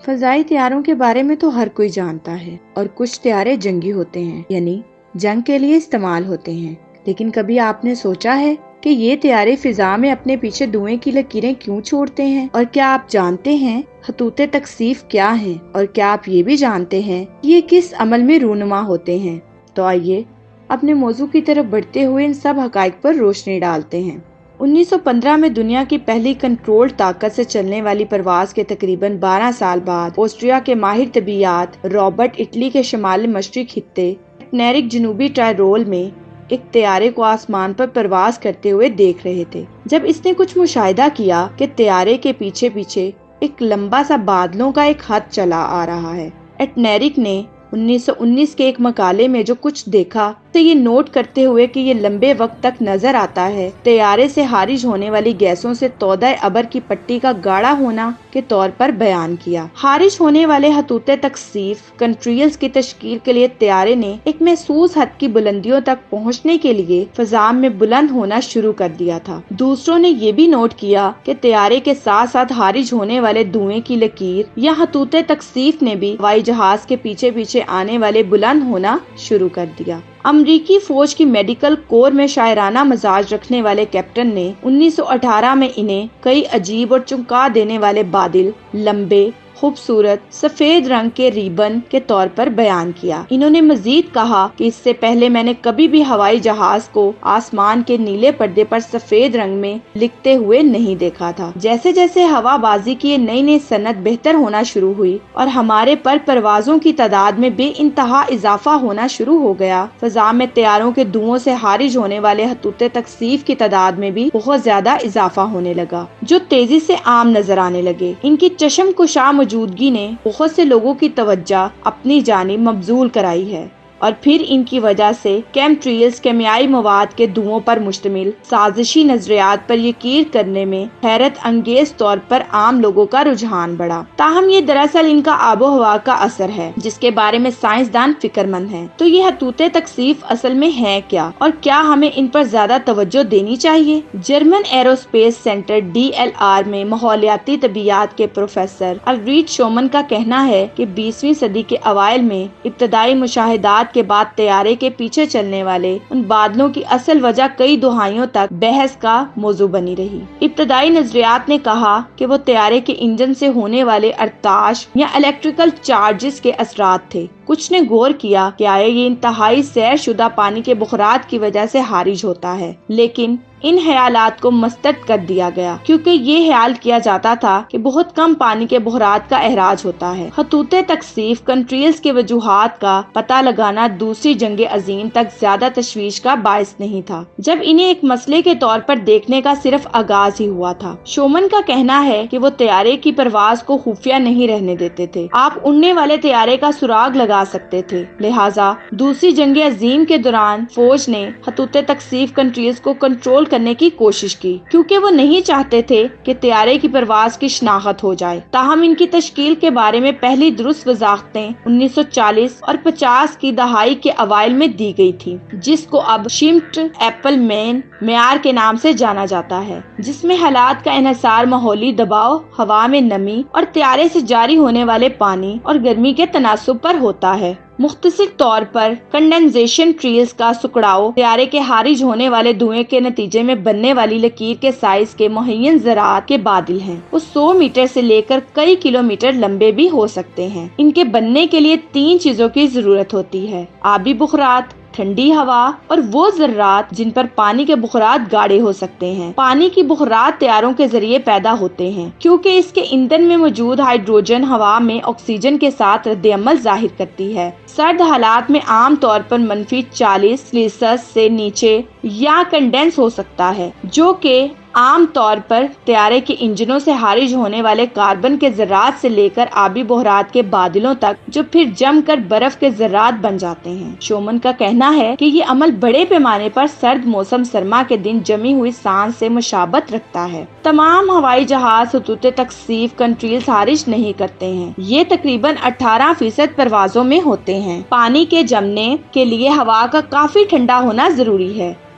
فضائی طیاروں کے بارے میں تو ہر کوئی جانتا ہے اور کچھ طیارے جنگی ہوتے ہیں، یعنی جنگ کے لیے استعمال ہوتے ہیں، لیکن کبھی آپ نے سوچا ہے کہ یہ طیارے فضا میں اپنے پیچھے دھوئیں کی لکیریں کیوں چھوڑتے ہیں؟ اور کیا آپ جانتے ہیں خطوط تکثیف کیا ہیں؟ اور کیا آپ یہ بھی جانتے ہیں کہ یہ کس عمل میں رونما ہوتے ہیں؟ تو آئیے اپنے موضوع کی طرف بڑھتے ہوئے ان سب حقائق پر روشنی ڈالتے ہیں۔ 1915 میں دنیا کی پہلی کنٹرولڈ طاقت سے چلنے والی پرواز کے تقریباً 12 سال بعد آسٹریا کے ماہر طبیعیات رابرٹ اٹلی کے شمال مشرق خطے نیرک جنوبی ٹائرول میں ایک طیارے کو آسمان پر پرواز کرتے ہوئے دیکھ رہے تھے، جب اس نے کچھ مشاہدہ کیا کہ طیارے کے پیچھے پیچھے ایک لمبا سا بادلوں کا ایک خط چلا آ رہا ہے۔ ایٹنیرک نے 1919 کے ایک مقالے میں جو کچھ دیکھا تو یہ نوٹ کرتے ہوئے کہ یہ لمبے وقت تک نظر آتا ہے طیارے سے خارج ہونے والی گیسوں سے تودہ ابر کی پٹی کا گاڑھا ہونا کے طور پر بیان کیا۔ خارج ہونے والے خطوط تکثیف کنٹریلز کی تشکیل کے لیے طیارے نے ایک محسوس حد کی بلندیوں تک پہنچنے کے لیے فضا میں بلند ہونا شروع کر دیا تھا۔ دوسروں نے یہ بھی نوٹ کیا کہ طیارے کے ساتھ ساتھ خارج ہونے والے دھوئیں کی لکیر یا خطوط تکثیف نے بھی ہوائی جہاز کے پیچھے پیچھے آنے والے بلند ہونا شروع کر دیا۔ امریکی فوج کی میڈیکل کور میں شاعرانہ مزاج رکھنے والے کیپٹن نے 1918 میں انہیں کئی عجیب اور چونکا دینے والے بادل لمبے خوبصورت سفید رنگ کے ریبن کے طور پر بیان کیا۔ انہوں نے مزید کہا کہ اس سے پہلے میں نے کبھی بھی ہوائی جہاز کو آسمان کے نیلے پردے پر سفید رنگ میں لکھتے ہوئے نہیں دیکھا تھا۔ جیسے جیسے ہوا بازی کی نئی نئی صنعت بہتر ہونا شروع ہوئی اور ہمارے پر پروازوں کی تعداد میں بے انتہا اضافہ ہونا شروع ہو گیا، فضا میں طیاروں کے دھوؤں سے خارج ہونے والے خطوط تکثیف کی تعداد میں بھی بہت زیادہ اضافہ ہونے لگا، جو تیزی سے عام نظر آنے لگے۔ ان کی چشم کشا موجودگی نے بہت سے لوگوں کی توجہ اپنی جانب مبذول کرائی ہے، اور پھر ان کی وجہ سے کیمٹریلز کیمیائی مواد کے دھوؤں پر مشتمل سازشی نظریات پر یقین کرنے میں حیرت انگیز طور پر عام لوگوں کا رجحان بڑھا۔ تاہم یہ دراصل ان کا آب و ہوا کا اثر ہے جس کے بارے میں سائنسدان فکر مند ہیں۔ تو یہ خطوط تکثیف اصل میں ہیں کیا، اور کیا ہمیں ان پر زیادہ توجہ دینی چاہیے؟ جرمن ایروسپیس سینٹر DLR میں ماحولیاتی طبیعیات کے پروفیسر الفریڈ شومن کا کہنا ہے کہ 20ویں صدی کے اوائل میں ابتدائی مشاہدات کے بعد طیارے کے پیچھے چلنے والے ان بادلوں کی اصل وجہ کئی دہائیوں تک بحث کا موضوع بنی رہی۔ ابتدائی نظریات نے کہا کہ وہ طیارے کے انجن سے ہونے والے ارتعاش یا الیکٹریکل چارجز کے اثرات تھے۔ کچھ نے غور کیا کہ آیا یہ انتہائی سیر شدہ پانی کے بخارات کی وجہ سے خارج ہوتا ہے، لیکن ان خیالات کو مسترد کر دیا گیا کیونکہ یہ خیال کیا جاتا تھا کہ بہت کم پانی کے بخارات کا اخراج ہوتا ہے۔ خطوط تکثیف کنٹریلز کے وجوہات کا پتہ لگانا دوسری جنگ عظیم تک زیادہ تشویش کا باعث نہیں تھا، جب انہیں ایک مسئلے کے طور پر دیکھنے کا صرف آغاز ہی ہوا تھا۔ شومن کا کہنا ہے کہ وہ طیارے کی پرواز کو خفیہ نہیں رہنے دیتے تھے، آپ اڑنے والے طیارے کا سراغ لگا سکتے تھے، لہٰذا دوسری جنگ عظیم کے دوران فوج نے خطوط تکثیف کنٹریلز کو کنٹرول کرنے کی کوشش کی کیونکہ وہ نہیں چاہتے تھے کہ طیارے کی پرواز کی شناخت ہو جائے۔ تاہم ان کی تشکیل کے بارے میں پہلی درست وضاحتیں 1940 اور 50 کی دہائی کے اوائل میں دی گئی تھی، جس کو اب شمٹ ایپل مین معیار کے نام سے جانا جاتا ہے، جس میں حالات کا انحصار ماحولی دباؤ، ہوا میں نمی اور طیارے سے جاری ہونے والے پانی اور گرمی کے تناسب پر ہوتا ہے۔ مختصر طور پر کنڈنسیشن ٹریلز کا سکڑاؤ طیارے کے خارج ہونے والے دھوئیں کے نتیجے میں بننے والی لکیر کے سائز کے معین ذرات کے بادل ہیں۔ وہ 100 میٹر سے لے کر کئی کلومیٹر لمبے بھی ہو سکتے ہیں۔ ان کے بننے کے لیے 3 چیزوں کی ضرورت ہوتی ہے: آبی بخارات، ٹھنڈی ہوا اور وہ ذرات جن پر پانی کے بخارات گاڑھے ہو سکتے ہیں۔ پانی کی بخارات طیاروں کے ذریعے پیدا ہوتے ہیں کیونکہ اس کے ایندھن میں موجود ہائیڈروجن ہوا میں آکسیجن کے ساتھ رد عمل ظاہر کرتی ہے۔ سرد حالات میں عام طور پر -40°C سے نیچے یا کنڈینس ہو سکتا ہے، جو کہ عام طور پر طیارے کے انجنوں سے خارج ہونے والے کاربن کے ذرات سے لے کر آبی بخارات کے بادلوں تک، جو پھر جم کر برف کے ذرات بن جاتے ہیں۔ شومن کا کہنا ہے کہ یہ عمل بڑے پیمانے پر سرد موسم سرما کے دن جمی ہوئی سانس سے مشابہت رکھتا ہے۔ تمام ہوائی جہاز خطوط تکثیف کنٹریلز خارج نہیں کرتے ہیں، یہ تقریباً 18% پروازوں میں ہوتے ہیں۔ پانی کے جمنے کے لیے ہوا کا کافی ٹھنڈا ہونا ضروری ہے۔